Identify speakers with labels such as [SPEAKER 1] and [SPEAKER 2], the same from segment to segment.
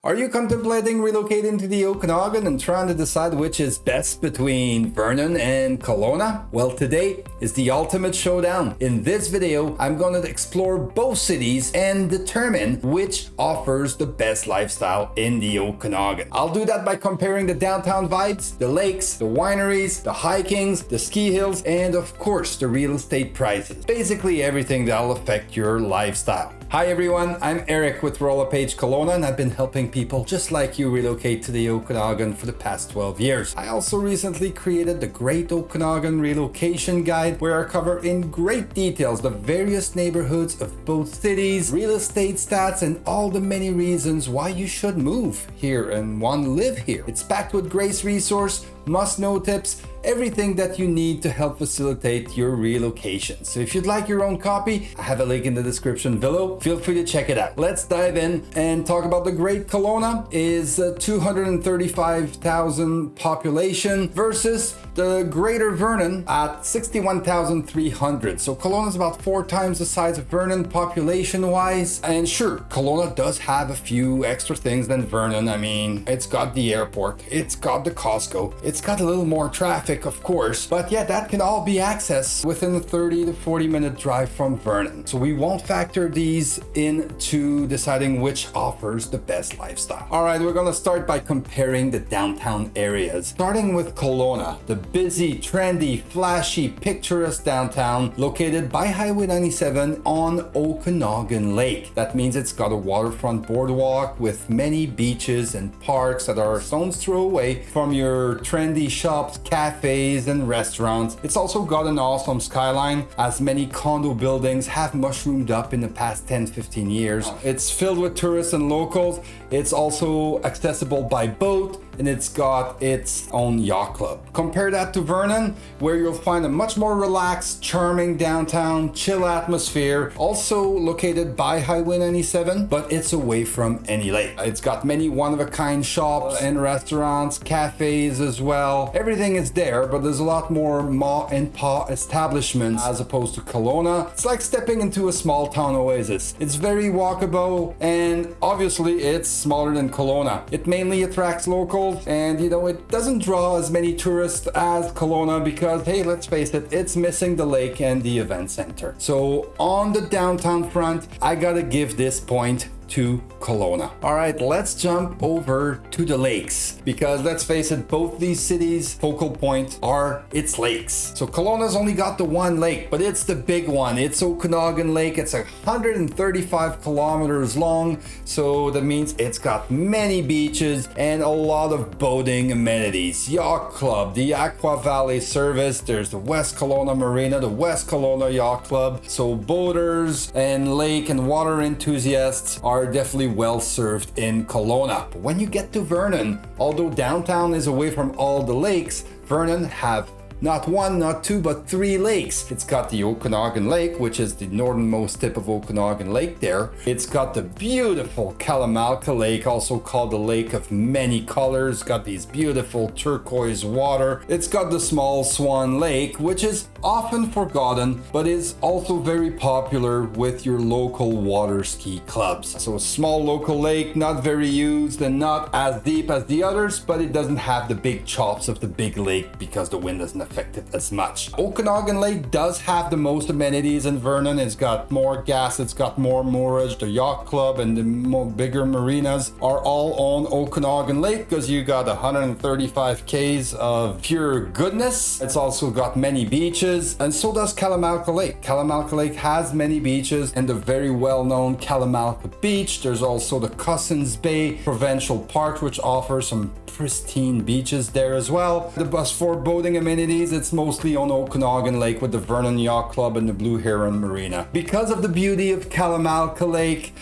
[SPEAKER 1] Are you contemplating relocating to the Okanagan and trying to decide which is best between Vernon and Kelowna? Well, today is the ultimate showdown. In this video, I'm going to explore both cities and determine which offers the best lifestyle in the Okanagan. I'll do that by comparing the downtown vibes, the lakes, the wineries, the hikings, the ski hills, and of course, the real estate prices. Basically everything that'll affect your lifestyle. Hi everyone, I'm Eric with Relocating Kelowna, and I've been helping people just like you relocate to the Okanagan for the past 12 years. I also recently created the Great Okanagan Relocation Guide, where I cover in great details the various neighborhoods of both cities, real estate stats, and all the many reasons why you should move here and want to live here. It's packed with great resource, must-know tips, everything that you need to help facilitate your relocation. So if you'd like your own copy, I have a link in the description below. Feel free to check it out. Let's dive in and talk about the Great Kelowna. Is 235,000 population versus the Greater Vernon at 61,300. So Kelowna is about 4 times the size of Vernon population-wise. And sure, Kelowna does have a few extra things than Vernon. I mean, it's got the airport, it's got the Costco, it's got a little more traffic, of course, but yeah, that can all be accessed within a 30 to 40 minute drive from Vernon. So we won't factor these into deciding which offers the best lifestyle. All right, we're gonna start by comparing the downtown areas. Starting with Kelowna, the busy, trendy, flashy, picturesque downtown located by Highway 97 on Okanagan Lake. That means it's got a waterfront boardwalk with many beaches and parks that are a stone's throw away from your trendy shops, cafes, and restaurants. It's also got an awesome skyline, as many condo buildings have mushroomed up in the past 10-15 years. It's filled with tourists and locals. It's also accessible by boat, and it's got its own yacht club. Compare that to Vernon, where you'll find a much more relaxed, charming downtown, chill atmosphere, also located by Highway 97, but it's away from any lake. It's got many one-of-a-kind shops and restaurants, cafes as well. Everything is there, but there's a lot more ma and pa establishments as opposed to Kelowna. It's like stepping into a small town oasis. It's very walkable, and obviously it's smaller than Kelowna. It mainly attracts locals, and you know, it doesn't draw as many tourists as Kelowna because, hey, let's face it, it's missing the lake and the event center. So on the downtown front, I gotta give this point to Kelowna. All right, let's jump over to the lakes, because let's face it, both these cities' focal point are its lakes. So Kelowna's only got the one lake, but it's the big one. It's Okanagan Lake. It's 135 kilometers long, so that means it's got many beaches and a lot of boating amenities. Yacht Club, the Aqua Valley service, there's the West Kelowna Marina, the West Kelowna Yacht Club. So boaters and lake and water enthusiasts are definitely well served in Kelowna. But when you get to Vernon, although downtown is away from all the lakes, Vernon have not one, not two, but 3 lakes. It's got the Okanagan Lake, which is the northernmost tip of Okanagan Lake there. It's got the beautiful Kalamalka Lake, also called the Lake of Many Colors. Got these beautiful turquoise water. It's got the small Swan Lake, which is often forgotten, but is also very popular with your local water ski clubs. So a small local lake, not very used and not as deep as the others, but it doesn't have the big chops of the big lake because the wind doesn't affect it as much. Okanagan Lake does have the most amenities in Vernon. It's got more gas, it's got more moorage. The yacht club and the bigger marinas are all on Okanagan Lake because you got 135 k's of pure goodness. It's also got many beaches, and so does Kalamalka Lake. Kalamalka Lake has many beaches, and the very well-known Kalamalka Beach. There's also the Cousins Bay Provincial Park, which offers some pristine beaches there as well. The bus for boating amenities, it's mostly on Okanagan Lake with the Vernon Yacht Club and the Blue Heron Marina. Because of the beauty of Kalamalka Lake,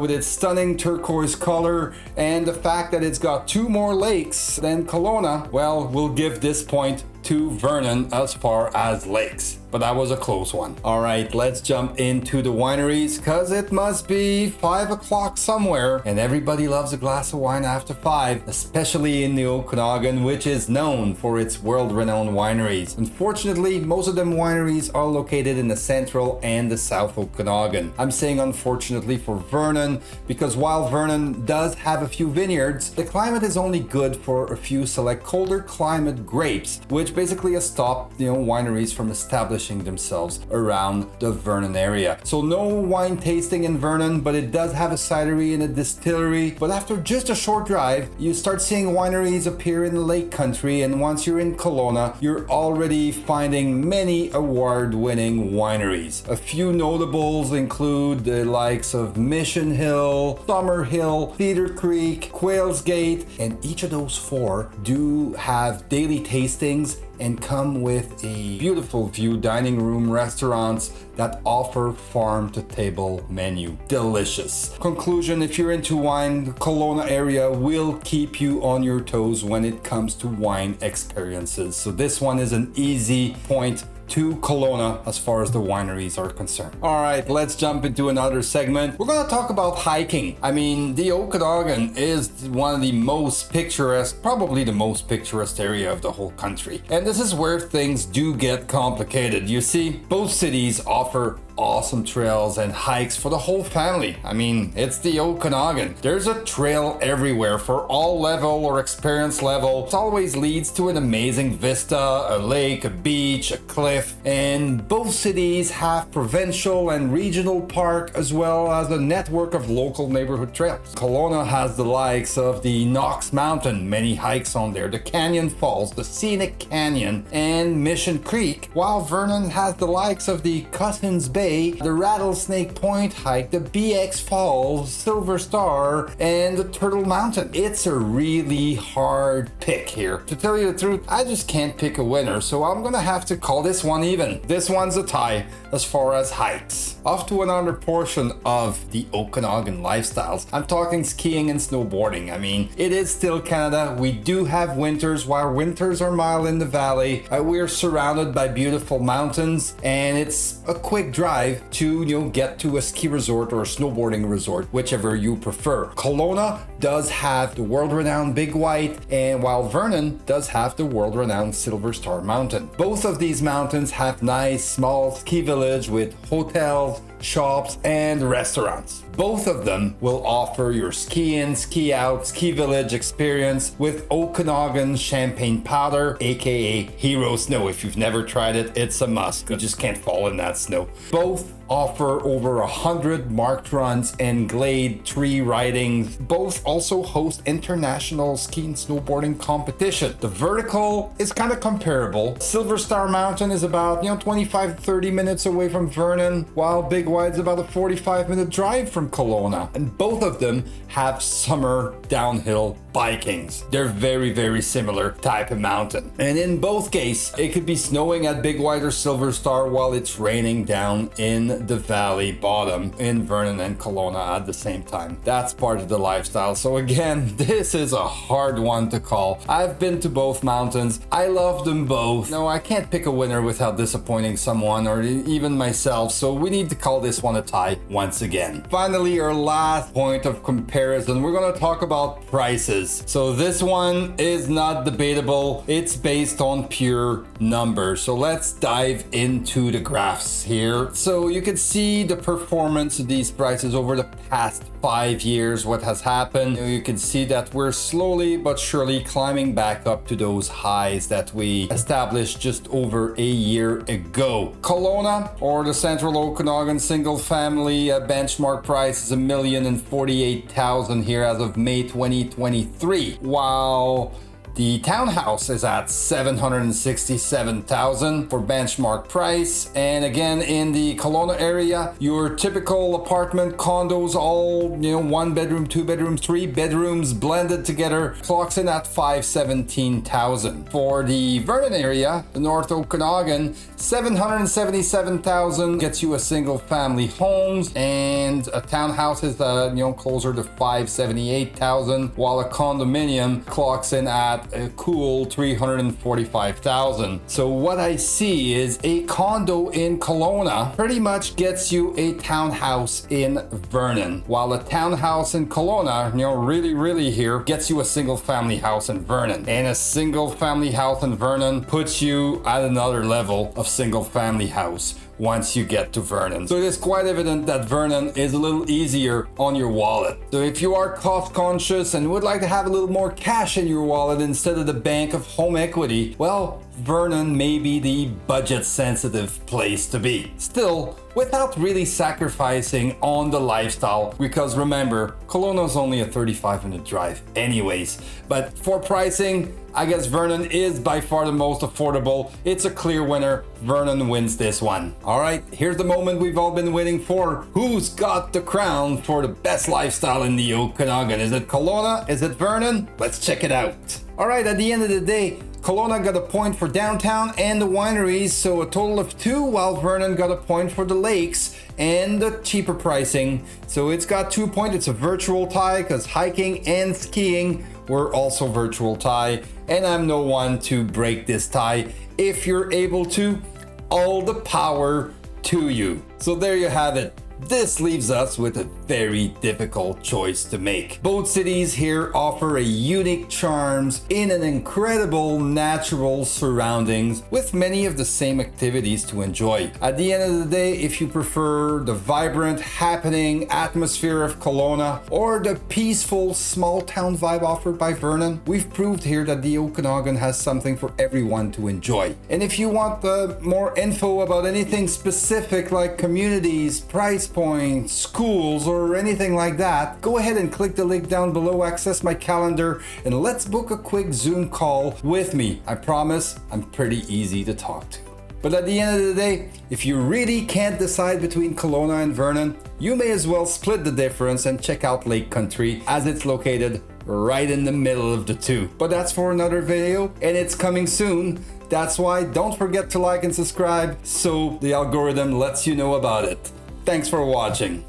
[SPEAKER 1] with its stunning turquoise color and the fact that it's got 2 more lakes than Kelowna, well, we'll give this point to Vernon as far as lakes. But that was a close one. All right, let's jump into the wineries because it must be 5 o'clock somewhere and everybody loves a glass of wine after 5, especially in the Okanagan, which is known for its world-renowned wineries. Unfortunately, most of them wineries are located in the central and the south Okanagan. I'm saying unfortunately for Vernon because while Vernon does have a few vineyards, the climate is only good for a few select colder climate grapes, which basically has stopped, wineries from establishing themselves around the Vernon area. So no wine tasting in Vernon, but it does have a cidery and a distillery. But after just a short drive, you start seeing wineries appear in the lake country, and once you're in Kelowna, you're already finding many award-winning wineries. A few notables include the likes of Mission Hill, Summer Hill, Cedar Creek, Quails Gate, and each of those 4 do have daily tastings and come with a beautiful view dining room restaurants that offer farm to table menu. Delicious. Conclusion, if you're into wine, the Kelowna area will keep you on your toes when it comes to wine experiences. So this one is an easy point to Kelowna as far as the wineries are concerned. All right, let's jump into another segment. We're gonna talk about hiking. I mean, the Okanagan is one of the most picturesque, probably the most picturesque area of the whole country. And this is where things do get complicated. You see, both cities offer awesome trails and hikes for the whole family. I mean, it's the Okanagan. There's a trail everywhere for all level or experience level. It always leads to an amazing vista, a lake, a beach, a cliff, and both cities have provincial and regional park as well as a network of local neighborhood trails. Kelowna has the likes of the Knox Mountain, many hikes on there, the Canyon Falls, the Scenic Canyon, and Mission Creek, while Vernon has the likes of the Cousins Bay, the Rattlesnake Point hike, the BX Falls, Silver Star, and the Turtle Mountain. It's a really hard pick here. To tell you the truth, I just can't pick a winner, so I'm gonna have to call this one even. This one's a tie as far as hikes. Off to another portion of the Okanagan lifestyles. I'm talking skiing and snowboarding. I mean, it is still Canada. We do have winters. While winters are mild in the valley, we're surrounded by beautiful mountains, and it's a quick drive to get to a ski resort or a snowboarding resort, whichever you prefer. Kelowna does have the world-renowned Big White, and while Vernon does have the world-renowned Silver Star Mountain. Both of these mountains have nice small ski village with hotels, shops, and restaurants. Both of them will offer your ski in, ski out, ski village experience with Okanagan champagne powder, aka Hero Snow. If you've never tried it, it's a must. You just can't fall in that snow. Both offer over 100 marked runs and glade tree ridings. Both also host international ski and snowboarding competition. The vertical is kind of comparable. Silver Star Mountain is about 25 to 30 minutes away from Vernon, while Big White's about a 45-minute drive from Kelowna. And both of them have summer downhill bikings. They're very, very similar type of mountain. And in both cases, it could be snowing at Big White or Silver Star while it's raining down in the valley bottom in Vernon and Kelowna at the same time. That's part of the lifestyle. So again, this is a hard one to call. I've been to both mountains. I love them both. No, I can't pick a winner without disappointing someone or even myself. So we need to call this one a tie once again. Finally, our last point of comparison, we're going to talk about prices. So this one is not debatable. It's based on pure numbers. So let's dive into the graphs here. So you can see the performance of these prices over the past 5 years, what has happened. You can see that we're slowly but surely climbing back up to those highs that we established just over a year ago. Kelowna, or the Central Okanagan single family benchmark price is $1,048,000 here as of May 2023, while the townhouse is at $767,000 for benchmark price. And again, in the Kelowna area, your typical apartment condos, all 1 bedroom, 2 bedroom, 3 bedrooms blended together, clocks in at $517,000. For the Vernon area, the North Okanagan, $777,000 gets you a single family homes, and a townhouse is closer to $578,000, while a condominium clocks in at at a cool 345,000. So what I see is a condo in Kelowna pretty much gets you a townhouse in Vernon, while a townhouse in Kelowna, really here, gets you a single family house in Vernon. And a single family house in Vernon puts you at another level of single family house once you get to Vernon. So it is quite evident that Vernon is a little easier on your wallet. So if you are cost conscious and would like to have a little more cash in your wallet instead of the bank of home equity, well, Vernon may be the budget sensitive place to be. Still, without really sacrificing on the lifestyle, because remember, Kelowna is only a 35-minute drive anyways. But for pricing, I guess Vernon is by far the most affordable. It's a clear winner. Vernon wins this one. All right, here's the moment we've all been waiting for. Who's got the crown for the best lifestyle in the Okanagan? Is it Kelowna? Is it Vernon? Let's check it out. All right, at the end of the day, Kelowna got a point for downtown and the wineries, so a total of 2, while Vernon got a point for the lakes and the cheaper pricing. So it's got 2 points. It's a virtual tie because hiking and skiing were also virtual tie, and I'm no one to break this tie. If you're able to, all the power to you. So there you have it. This leaves us with a very difficult choice to make. Both cities here offer a unique charms in an incredible natural surroundings with many of the same activities to enjoy. At the end of the day, if you prefer the vibrant, happening atmosphere of Kelowna or the peaceful small town vibe offered by Vernon, we've proved here that the Okanagan has something for everyone to enjoy. And if you want more info about anything specific like communities, price points, schools, or anything like that, go ahead and click the link down below, access my calendar, and let's book a quick Zoom call with me. I promise I'm pretty easy to talk to. But at the end of the day, if you really can't decide between Kelowna and Vernon, you may as well split the difference and check out Lake Country, as it's located right in the middle of the two. But that's for another video, and it's coming soon. That's why don't forget to like and subscribe so the algorithm lets you know about it. Thanks for watching.